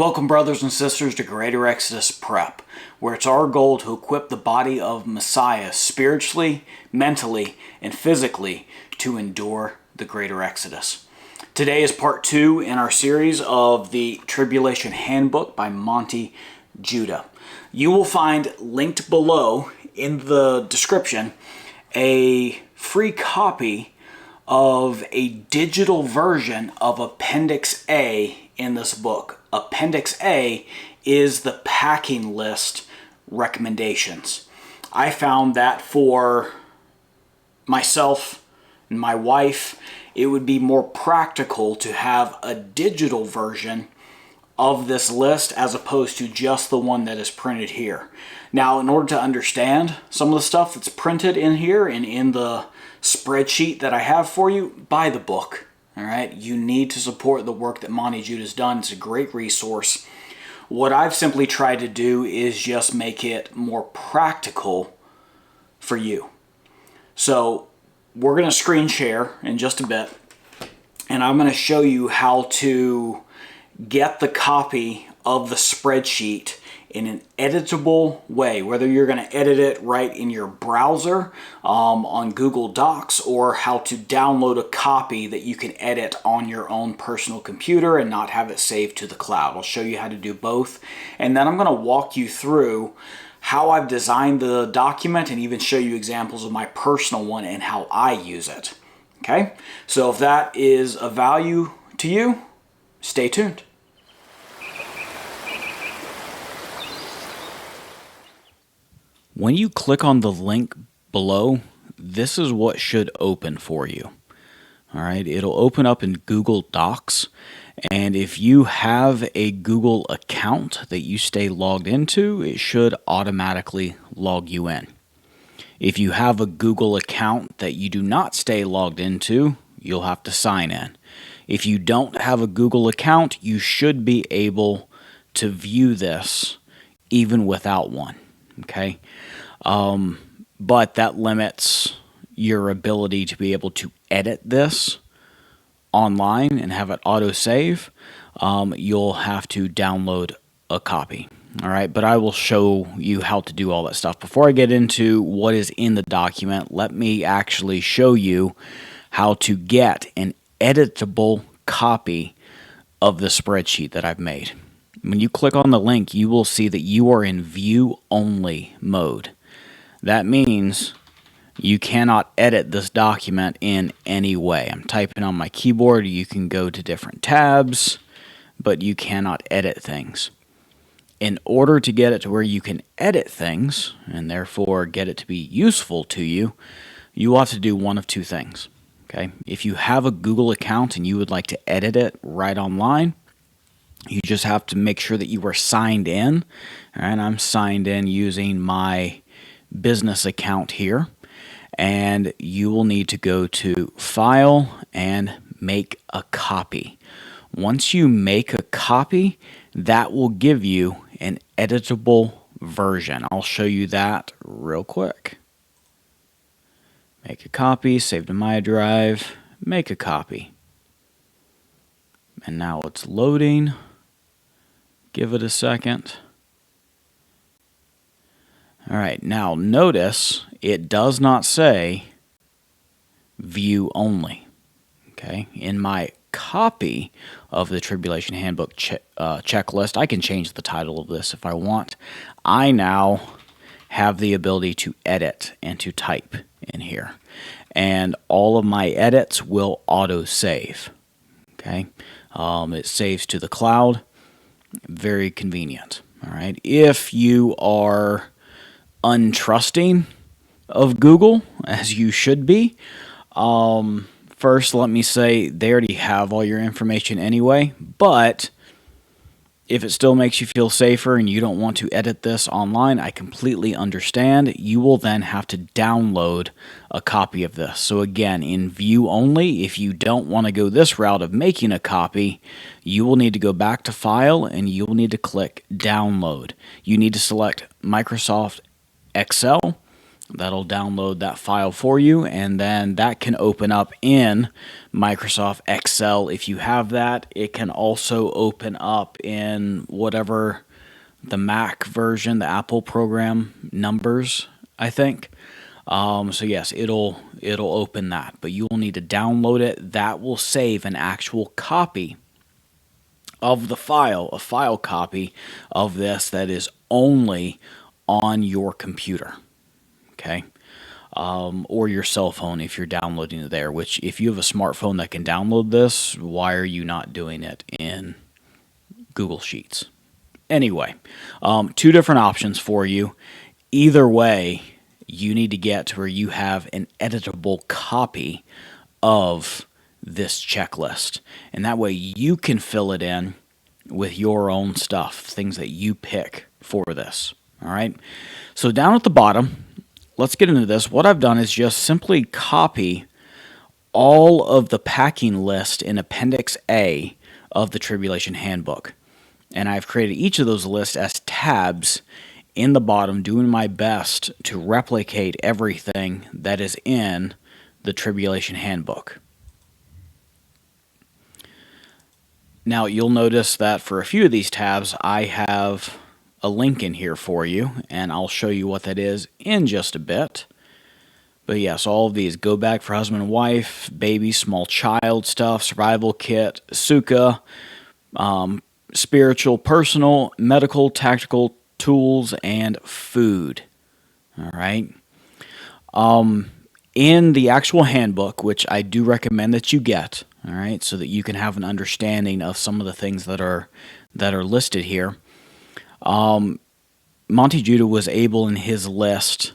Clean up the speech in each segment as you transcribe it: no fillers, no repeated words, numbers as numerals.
Welcome, brothers and sisters, to Greater Exodus Prep, where it's our goal to equip the body of Messiah spiritually, mentally, and physically to endure the Greater Exodus. Today is part 2 in our series of the Tribulation Handbook by Monte Judah. You will find linked below in the description a free copy of a digital version of Appendix A in this book. Appendix A is the packing list recommendations. I found that for myself and my wife, it would be more practical to have a digital version of this list as opposed to just the one that is printed here. Now, in order to understand some of the stuff that's printed in here and in the spreadsheet that I have for you, buy the book. All right, you need to support the work that Monte Judah has done. It's a great resource. What I've simply tried to do is just make it more practical for you. So we're going to screen share in just a bit, and I'm going to show you how to get the copy of the spreadsheet in an editable way, whether you're going to edit it right in your browser on Google Docs, or how to download a copy that you can edit on your own personal computer and not have it saved to the cloud. I'll show you how to do both, and then I'm going to walk you through how I've designed the document and even show you examples of my personal one and how I use it. Okay, so if that is of value to you, stay tuned. When you click on the link below, this is what should open for you. All right, it'll open up in Google Docs, and if you have a Google account that you stay logged into, it should automatically log you in. If you have a Google account that you do not stay logged into, you'll have to sign in. If you don't have a Google account, you should be able to view this even without one. Okay, but that limits your ability to be able to edit this online and have it auto-save. You'll have to download a copy. All right, but I will show you how to do all that stuff. Before I get into what is in the document, let me actually show you how to get an editable copy of the spreadsheet that I've made. When you click on the link, you will see that you are in view-only mode. That means you cannot edit this document in any way. I'm typing on my keyboard. You can go to different tabs, but you cannot edit things. In order to get it to where you can edit things, and therefore get it to be useful to you, you will have to do one of two things. Okay? If you have a Google account and you would like to edit it right online, you just have to make sure that you are signed in. And I'm signed in using my business account here. And you will need to go to File and Make a Copy. Once you make a copy, that will give you an editable version. I'll show you that real quick. Make a copy, save to my drive, make a copy. And now it's loading. Give it a second. All right, now notice it does not say view only. Okay, in my copy of the Tribulation Handbook checklist, I can change the title of this if I want. I now have the ability to edit and to type in here, and all of my edits will auto-save. Okay, it saves to the cloud. Very convenient. All right. If you are untrusting of Google, as you should be, first let me say they already have all your information anyway, but if it still makes you feel safer and you don't want to edit this online, I completely understand. You will then have to download a copy of this. So again, in view only, if you don't want to go this route of making a copy, you will need to go back to File and you will need to click Download. You need to select Microsoft Excel That'll download that file for you, and then that can open up in Microsoft Excel if you have that. It can also open up in whatever the Mac version, the Apple program, Numbers, I think. So yes, it'll open that, but you will need to download it. That will save an actual copy of the file, a file copy of this that is only on your computer. Okay, or your cell phone if you're downloading it there, which if you have a smartphone that can download this, why are you not doing it in Google Sheets? Anyway, two different options for you. Either way, you need to get to where you have an editable copy of this checklist, and that way you can fill it in with your own stuff, things that you pick for this. All right, so down at the bottom, let's get into this. What I've done is just simply copy all of the packing list in Appendix A of the Tribulation Handbook. And I've created each of those lists as tabs in the bottom, doing my best to replicate everything that is in the Tribulation Handbook. Now, you'll notice that for a few of these tabs, I have a link in here for you, and I'll show you what that is in just a bit. But yes, all of these: go bag for husband and wife, baby, small child stuff, survival kit, sukkah, spiritual, personal, medical, tactical, tools, and food. All right. In the actual handbook, which I do recommend that you get, all right, so that you can have an understanding of some of the things that are listed here. Monte Judah was able in his list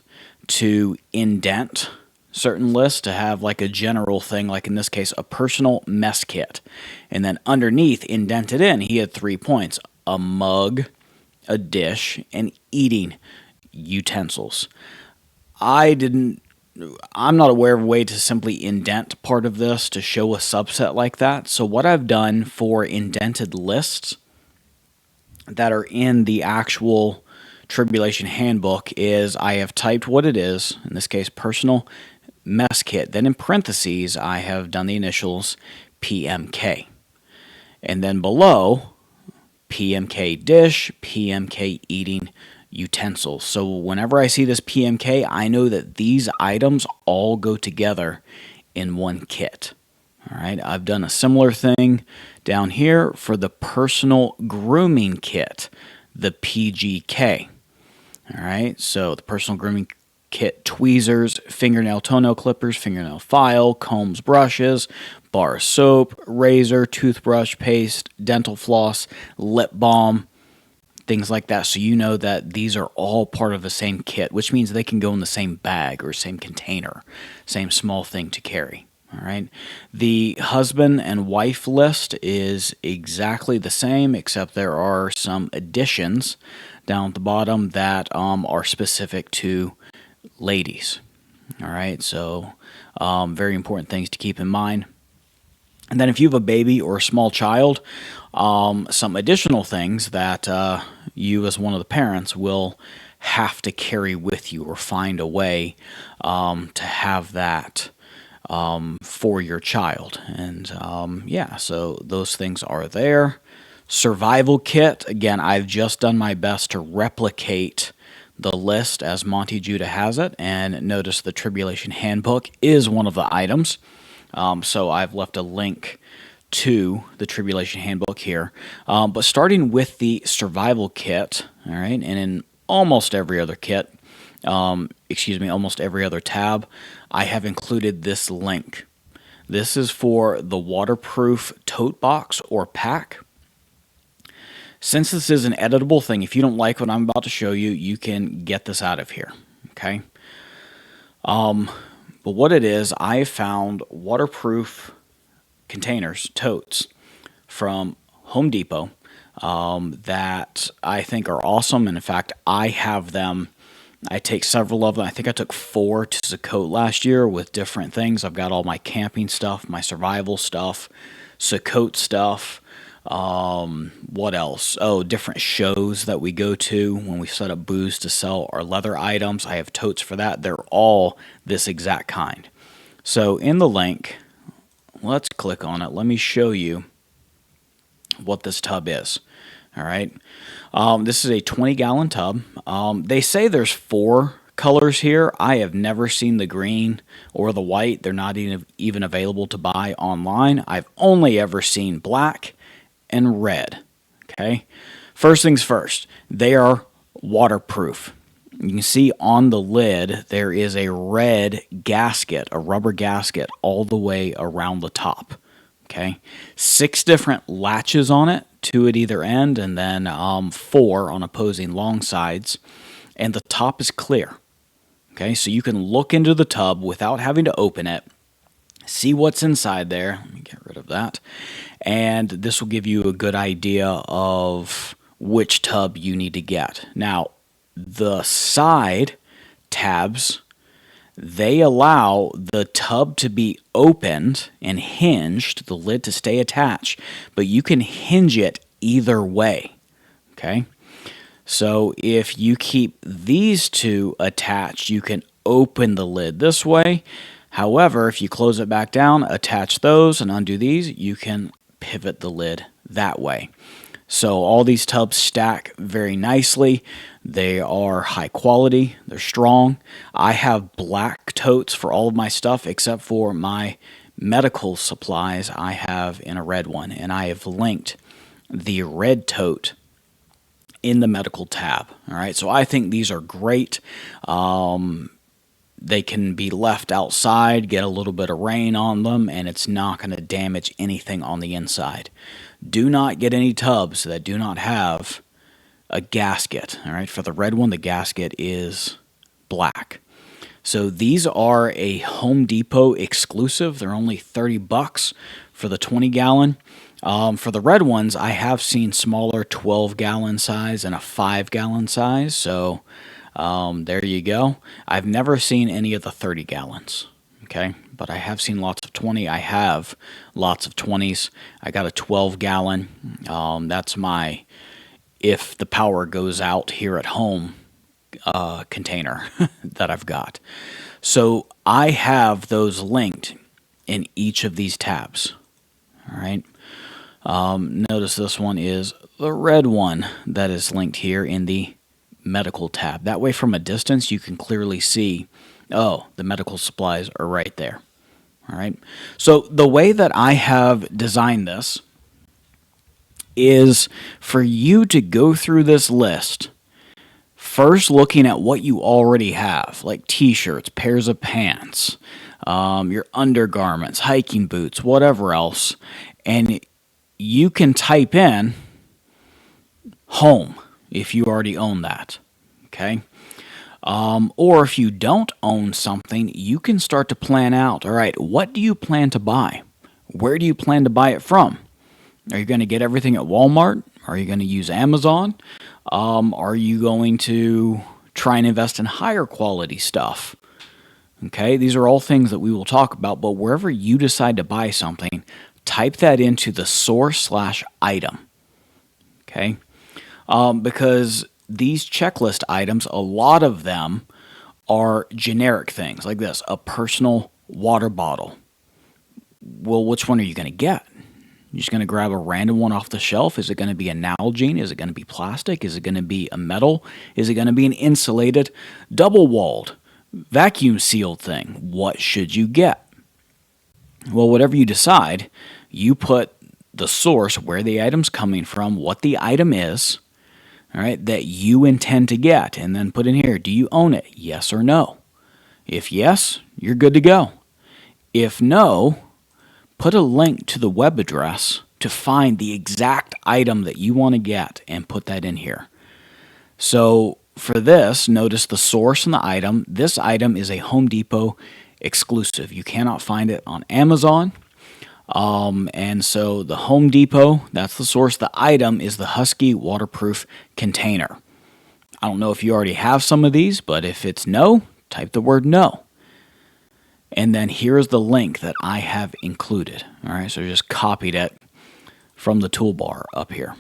to indent certain lists to have like a general thing, like in this case, a personal mess kit. And then underneath, indented in, he had 3 points: a mug, a dish, and eating utensils. I'm not aware of a way to simply indent part of this to show a subset like that. So what I've done for indented lists that are in the actual Tribulation Handbook is I have typed what it is, in this case personal mess kit, then in parentheses I have done the initials PMK, and then below PMK dish, PMK eating utensils. So whenever I see this PMK, I know that these items all go together in one kit. All right, I've done a similar thing down here for the personal grooming kit, the PGK. All right, so the personal grooming kit: tweezers, fingernail toenail clippers, fingernail file, combs, brushes, bar soap, razor, toothbrush paste, dental floss, lip balm, things like that. So you know that these are all part of the same kit, which means they can go in the same bag or same container, same small thing to carry. All right. The husband and wife list is exactly the same, except there are some additions down at the bottom that are specific to ladies. All right. So very important things to keep in mind. And then if you have a baby or a small child, some additional things that you as one of the parents will have to carry with you or find a way to have that for your child. And yeah, so those things are there. Survival kit, again, I've just done my best to replicate the list as Monte Judah has it, and notice the Tribulation Handbook is one of the items. So I've left a link to the Tribulation Handbook here. But starting with the survival kit, all right, and in almost every other kit, almost every other tab, I have included this link. This is for the waterproof tote box or pack. Since this is an editable thing, if you don't like what I'm about to show you, you can get this out of here, okay? But what it is, I found waterproof containers, totes, from Home Depot that I think are awesome. And in fact, I have them. I take several of them. I think I took 4 to Sukkot last year with different things. I've got all my camping stuff, my survival stuff, Sukkot stuff, What else? Oh, different shows that we go to when we set up booths to sell our leather items. I have totes for that. They're all this exact kind. So in the link, let's click on it. Let me show you what this tub is. All right. This is a 20-gallon tub. They say there's 4 colors here. I have never seen the green or the white. They're not even available to buy online. I've only ever seen black and red. Okay. First things first, they are waterproof. You can see on the lid there is a red gasket, a rubber gasket all the way around the top. Okay, 6 different latches on it, 2 at either end, and then 4 on opposing long sides, and the top is clear. Okay, so you can look into the tub without having to open it, see what's inside there. Let me get rid of that, and this will give you a good idea of which tub you need to get. Now, the side tabs, they allow the tub to be opened and hinged, the lid to stay attached, but you can hinge it either way. Okay? So if you keep these 2 attached, you can open the lid this way. However, if you close it back down, attach those, and undo these, you can pivot the lid that way. So all these tubs stack very nicely. They are high quality. They're strong. I have black totes for all of my stuff except for my medical supplies. I have in a red one, and I have linked the red tote in the medical tab. All right, so I think these are great. They can be left outside, get a little bit of rain on them, and it's not going to damage anything on the inside. Do not get any tubs that do not have a gasket. All right, for the red one, the gasket is black. So these are a Home Depot exclusive. They're only $30 for the 20-gallon. For the red ones, I have seen smaller 12-gallon size and a 5-gallon size. So there you go. I've never seen any of the 30 gallons. Okay, but I have seen lots of 20. I have lots of 20s. I got a 12-gallon. That's my if the power goes out here at home container that I've got. So I have those linked in each of these tabs. All right. Notice this one is the red one that is linked here in the medical tab. That way from a distance you can clearly see, oh, the medical supplies are right there. All right. So the way that I have designed this is for you to go through this list, first looking at what you already have, like t-shirts, pairs of pants, your undergarments, hiking boots, whatever else, and you can type in home if you already own that. Okay. Or if you don't own something, you can start to plan out, all right, what do you plan to buy? Where do you plan to buy it from? Are you going to get everything at Walmart? Are you going to use Amazon? Are you going to try and invest in higher quality stuff? Okay, these are all things that we will talk about, but wherever you decide to buy something, type that into the source/item. Okay, because these checklist items, a lot of them are generic things like this, a personal water bottle. Well, which one are you going to get? You're just going to grab a random one off the shelf? Is it going to be a Nalgene? Is it going to be plastic? Is it going to be a metal? Is it going to be an insulated, double-walled, vacuum-sealed thing? What should you get? Well, whatever you decide, you put the source, where the item's coming from, what the item is, all right, that you intend to get, and then put in here, do you own it? Yes or no? If yes, you're good to go. If no, put a link to the web address to find the exact item that you want to get and put that in here. So for this, notice the source and the item. This item is a Home Depot exclusive. You cannot find it on Amazon. And so the Home Depot, that's the source. The item is the Husky waterproof container. I don't know if you already have some of these, but if it's no, type the word no. And then here's the link that I have included. All right, so I just copied it. from the toolbar up here.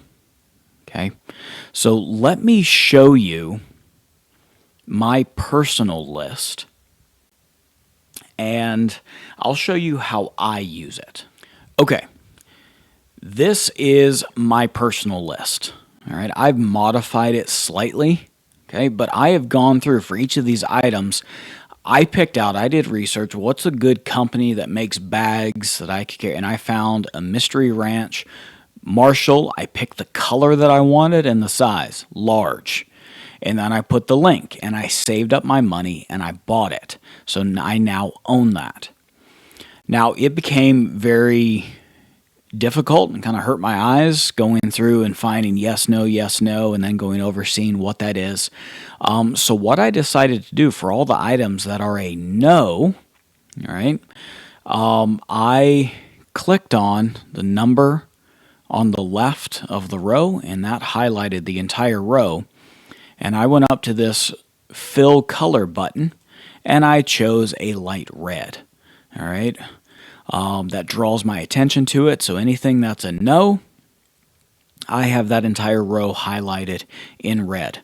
Okay, so let me show you my personal list, and I'll show you how I use it. Okay, this is my personal list. All right, I've modified it slightly, okay, but I have gone through for each of these items. I did research, what's a good company that makes bags that I could carry, and I found a Mystery Ranch Marshall. I picked the color that I wanted and the size, large. And then I put the link, and I saved up my money, and I bought it. So I now own that. Now, it became very difficult and kind of hurt my eyes going through and finding yes, no, and then going over seeing what that is. So what I decided to do for all the items that are a no, all right, I clicked on the number on the left of the row, and that highlighted the entire row. And I went up to this fill color button, and I chose a light red. All right, that draws my attention to it. So anything that's a no, I have that entire row highlighted in red.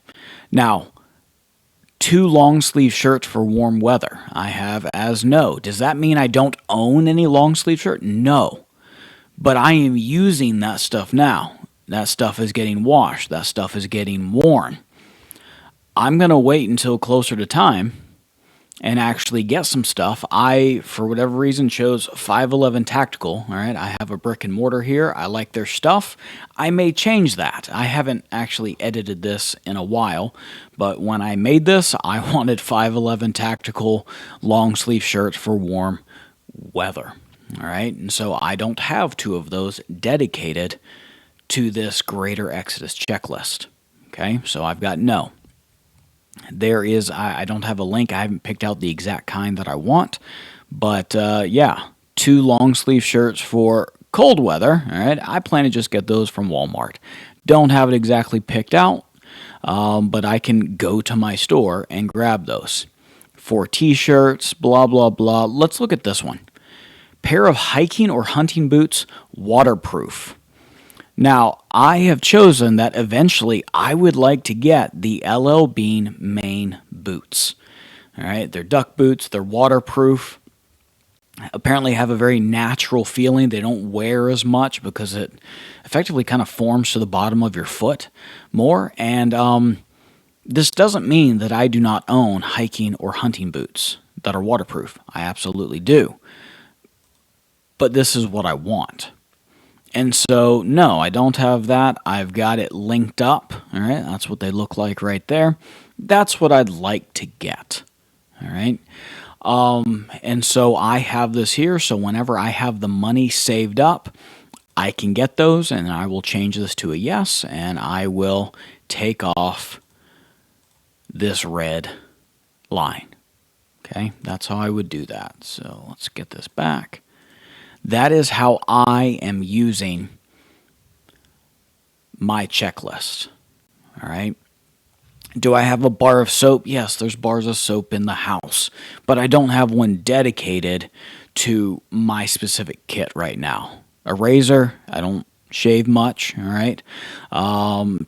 Now, 2 long sleeve shirts for warm weather, I have as no. Does that mean I don't own any long sleeve shirt? No. But I am using that stuff now. That stuff is getting washed. That stuff is getting worn. I'm going to wait until closer to time and actually get some stuff. I, for whatever reason, chose 511 Tactical. All right, I have a brick and mortar here. I like their stuff. I may change that. I haven't actually edited this in a while, but when I made this, I wanted 511 Tactical long sleeve shirts for warm weather. All right, and so I don't have 2 of those dedicated to this Greater Exodus checklist. Okay, so I've got no. There is, I don't have a link. I haven't picked out the exact kind that I want, but yeah, 2 long sleeve shirts for cold weather. All right, I plan to just get those from Walmart. Don't have it exactly picked out, but I can go to my store and grab those. 4 t-shirts, blah, blah, blah. Let's look at this one. Pair of hiking or hunting boots, waterproof. Now, I have chosen that eventually I would like to get the LL Bean Maine boots. All right, they're duck boots, they're waterproof. Apparently have a very natural feeling. They don't wear as much because it effectively kind of forms to the bottom of your foot more. And this doesn't mean that I do not own hiking or hunting boots that are waterproof. I absolutely do. But this is what I want. And so, no, I don't have that. I've got it linked up. All right, that's what they look like right there. That's what I'd like to get. All right. And so I have this here. So whenever I have the money saved up, I can get those, and I will change this to a yes, and I will take off this red line. Okay, that's how I would do that. So let's get this back. That is how I am using my checklist. All right. Do I have a bar of soap? Yes, there's bars of soap in the house, but I don't have one dedicated to my specific kit right now. A razor, I don't shave much, all right.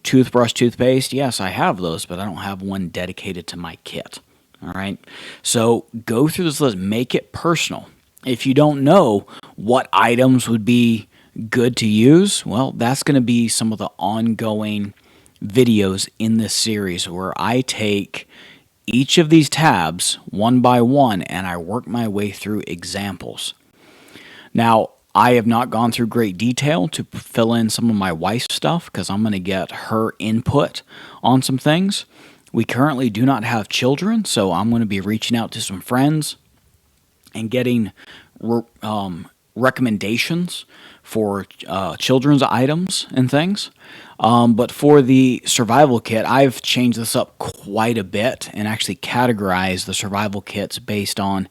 Toothbrush, toothpaste, yes, I have those, but I don't have one dedicated to my kit, all right. So go through this list, make it personal. If you don't know what items would be good to use, well, that's going to be some of the ongoing videos in this series where I take each of these tabs one by one and I work my way through examples. Now, I have not gone through great detail to fill in some of my wife's stuff because I'm going to get her input on some things. We currently do not have children, so I'm going to be reaching out to some friends and getting recommendations for children's items and things. But for the survival kit, I've changed this up quite a bit and actually categorized the survival kits based on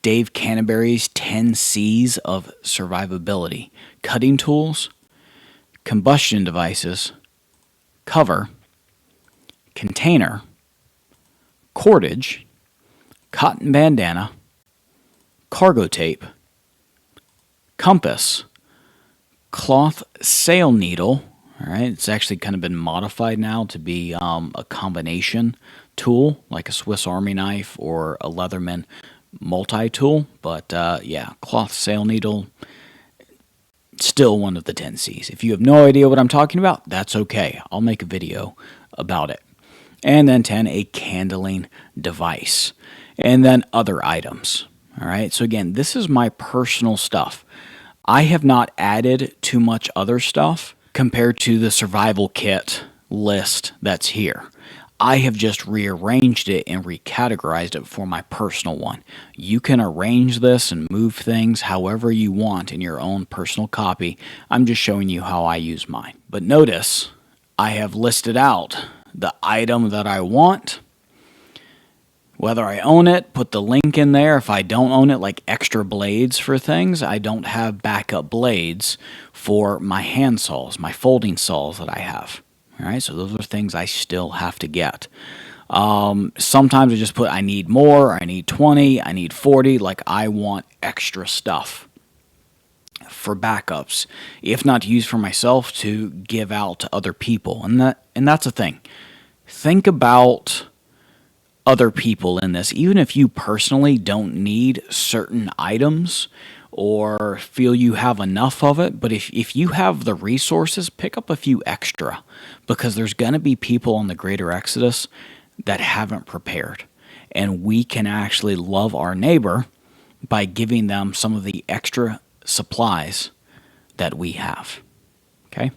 Dave Canterbury's 10 C's of survivability. Cutting tools, combustion devices, cover, container, cordage, cotton bandana, cargo tape, compass, cloth sail needle. All right, it's actually kind of been modified now to be a combination tool, like a Swiss Army knife or a Leatherman multi-tool. But yeah, cloth sail needle, still one of the 10 C's. If you have no idea what I'm talking about, that's okay. I'll make a video about it. And then 10, a candling device. And then other items. All right, so again, this is my personal stuff. I have not added too much other stuff compared to the survival kit list that's here. I have just rearranged it and recategorized it for my personal one. You can arrange this and move things however you want in your own personal copy. I'm just showing you how I use mine. But notice, I have listed out the item that I want, whether I own it, put the link in there. If I don't own it, like extra blades for things, I don't have backup blades for my hand saws, my folding saws that I have. All right, so those are things I still have to get. Sometimes I just put I need more, I need 20, I need 40, like I want extra stuff for backups, if not to use for myself, to give out to other people. And that's a thing. Think about other people in this, even if you personally don't need certain items or feel you have enough of it, but if you have the resources, pick up a few extra, because there's going to be people on the Greater Exodus that haven't prepared, and we can actually love our neighbor by giving them some of the extra supplies that we have. Okay?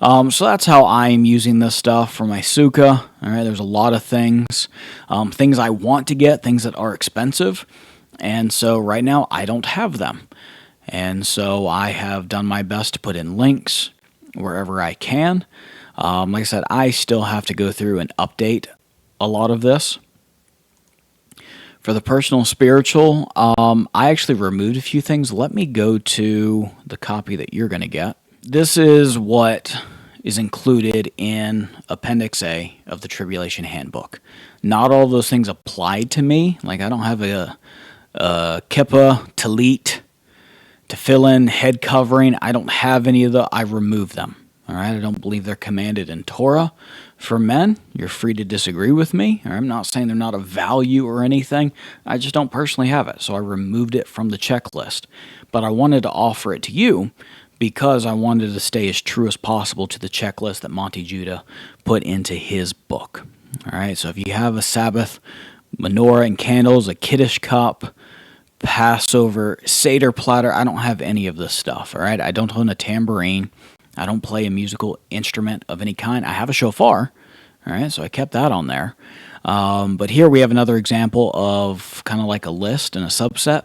So that's how I'm using this stuff for my sukkah. All right, there's a lot of things, things I want to get, things that are expensive, and so right now I don't have them. And so I have done my best to put in links wherever I can. Like I said, I still have to go through and update a lot of this. For the personal spiritual, I actually removed a few things. Let me go to the copy that you're going to get. This is what is included in Appendix A of the Tribulation Handbook. Not all those things applied to me. Like, I don't have a kippah, talit, tefillin, head covering. I don't have any of the. I removed them. All right, I don't believe they're commanded in Torah for men. You're free to disagree with me. I'm not saying they're not of value or anything. I just don't personally have it, so I removed it from the checklist. But I wanted to offer it to you because I wanted to stay as true as possible to the checklist that Monte Judah put into his book. All right, so if you have a Sabbath menorah and candles, a Kiddush cup, Passover, Seder platter, I don't have any of this stuff. All right, I don't own a tambourine. I don't play a musical instrument of any kind. I have a shofar. All right, so I kept that on there. But here we have another example of kind of like a list and a subset.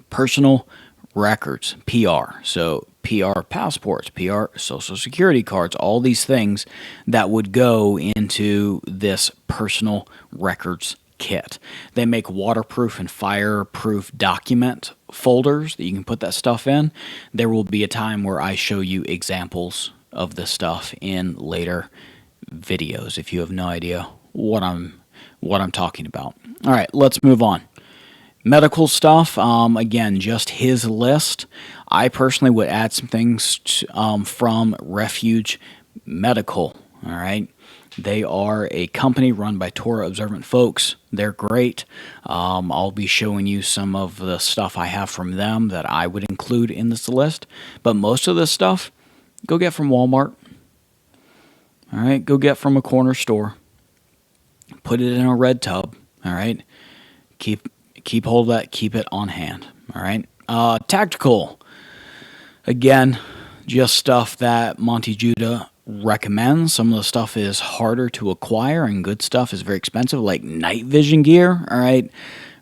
Personal records, PR. So PR passports, PR social security cards, all these things that would go into this personal records kit. They make waterproof and fireproof document folders that you can put that stuff in. There will be a time where I show you examples of this stuff in later videos if you have no idea what I'm talking about. All right, let's move on. Medical stuff, again, just his list. I personally would add some things from Refuge Medical, all right? They are a company run by Torah observant folks. They're great. I'll be showing you some of the stuff I have from them that I would include in this list. But most of this stuff, go get from Walmart. All right, go get from a corner store. Put it in a red tub, all right? Keep hold of that. Keep it on hand, all right? Tactical. Again, just stuff that Monte Judah recommends. Some of the stuff is harder to acquire, and good stuff is very expensive, like night vision gear, all right?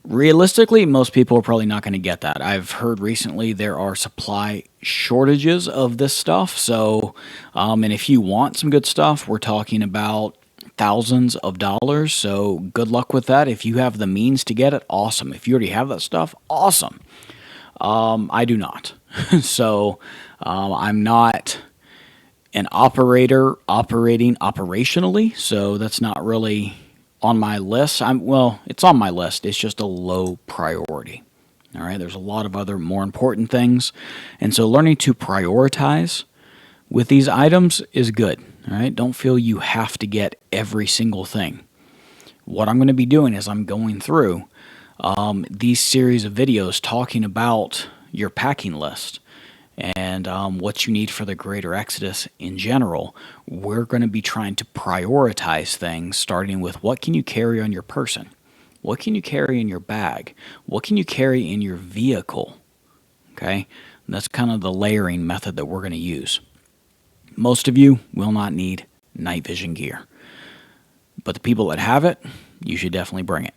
Realistically, most people are probably not going to get that. I've heard recently there are supply shortages of this stuff, so, and if you want some good stuff, we're talking about thousands of dollars, so good luck with that. If you have the means to get it, awesome. If you already have that stuff, awesome. I do not. So I'm not an operator operating operationally, so that's not really on my list. Well, it's on my list. It's just a low priority. All right, there's a lot of other more important things. And so learning to prioritize with these items is good. All right, don't feel you have to get every single thing. What I'm going to be doing is I'm going through these series of videos talking about your packing list and what you need for the greater Exodus in general. We're going to be trying to prioritize things, starting with what can you carry on your person? What can you carry in your bag? What can you carry in your vehicle? Okay, and that's kind of the layering method that we're going to use. Most of you will not need night vision gear, but the people that have it, you should definitely bring it.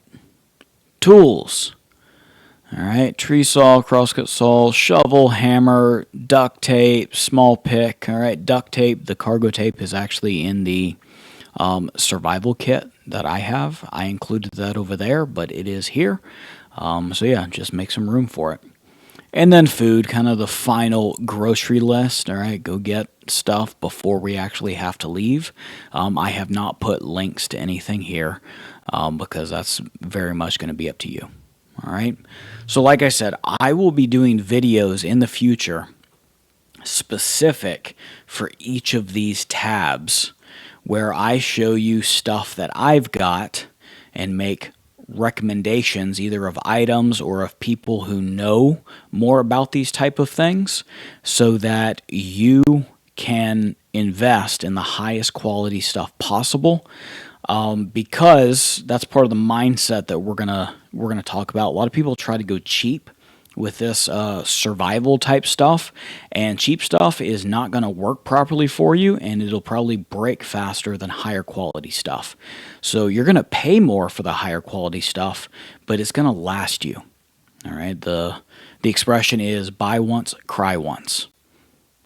Tools. All right, tree saw, crosscut saw, shovel, hammer, duct tape, small pick. All right, duct tape, the cargo tape is actually in the survival kit that I have. I included that over there, but it is here. So yeah, just make some room for it. And then food, kind of the final grocery list. All right, go get stuff before we actually have to leave. I have not put links to anything here because that's very much going to be up to you. All right. So like I said, I will be doing videos in the future specific for each of these tabs where I show you stuff that I've got and make recommendations either of items or of people who know more about these type of things so that you can invest in the highest quality stuff possible. Because that's part of the mindset that we're gonna talk about. A lot of people try to go cheap with this survival type stuff, and cheap stuff is not going to work properly for you, and it'll probably break faster than higher quality stuff. So you're going to pay more for the higher quality stuff, but it's going to last you. All right. The expression is buy once, cry once.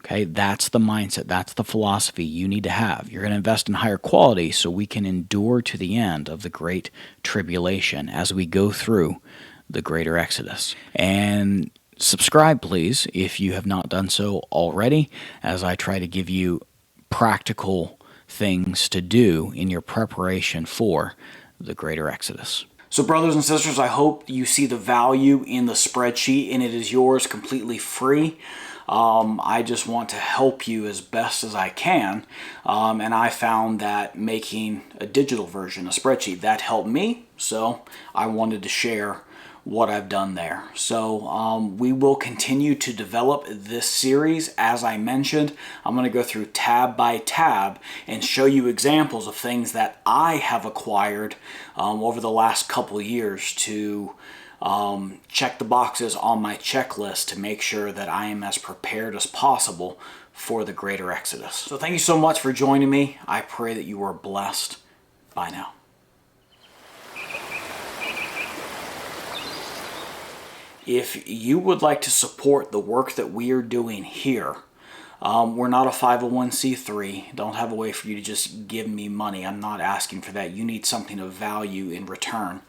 Okay, that's the mindset, that's the philosophy you need to have. You're going to invest in higher quality so we can endure to the end of the Great Tribulation as we go through the greater Exodus. And subscribe, please, if you have not done so already, as I try to give you practical things to do in your preparation for the greater Exodus. So brothers and sisters, I hope you see the value in the spreadsheet, and it is yours completely free. I just want to help you as best as I can, and I found that making a digital version, a spreadsheet, that helped me, so I wanted to share what I've done there. So we will continue to develop this series. As I mentioned, I'm going to go through tab by tab and show you examples of things that I have acquired over the last couple years to check the boxes on my checklist to make sure that I am as prepared as possible for the greater Exodus. So thank you so much for joining me. I pray that you are blessed. Bye now. If you would like to support the work that we are doing here, we're not a 501c3. Don't have a way for you to just give me money. I'm not asking for that. You need something of value in return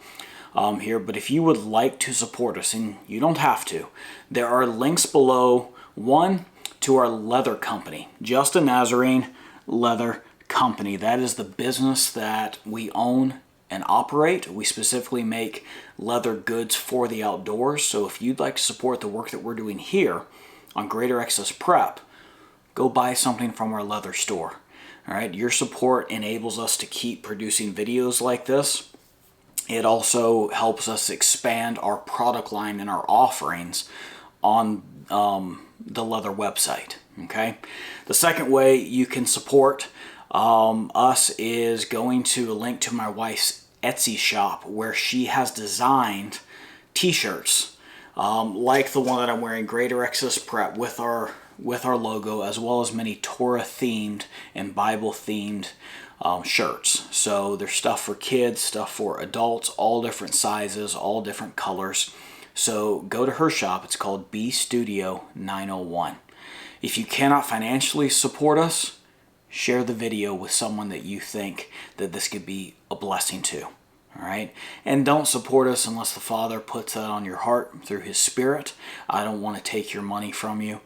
here. But if you would like to support us, and you don't have to, there are links below. One, to our leather company, Just a Nazarene Leather Company. That is the business that we own and operate. We specifically make leather goods for the outdoors. So if you'd like to support the work that we're doing here on Greater Exodus Prep, go buy something from our leather store. All right, your support enables us to keep producing videos like this. It also helps us expand our product line and our offerings on the leather website. Okay, the second way you can support us is going to a link to my wife's Etsy shop where she has designed t-shirts like the one that I'm wearing, Greater Exodus Prep, with our logo, as well as many Torah themed and Bible themed shirts. So there's stuff for kids, stuff for adults, all different sizes, all different colors. So go to her shop. It's called B Studio 901. If you cannot financially support us, share the video with someone that you think that this could be a blessing to. All right? And don't support us unless the Father puts that on your heart through His Spirit. I don't want to take your money from you.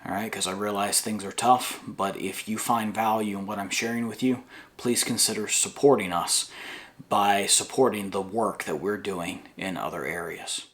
All right? Because I realize things are tough. But if you find value in what I'm sharing with you, please consider supporting us by supporting the work that we're doing in other areas.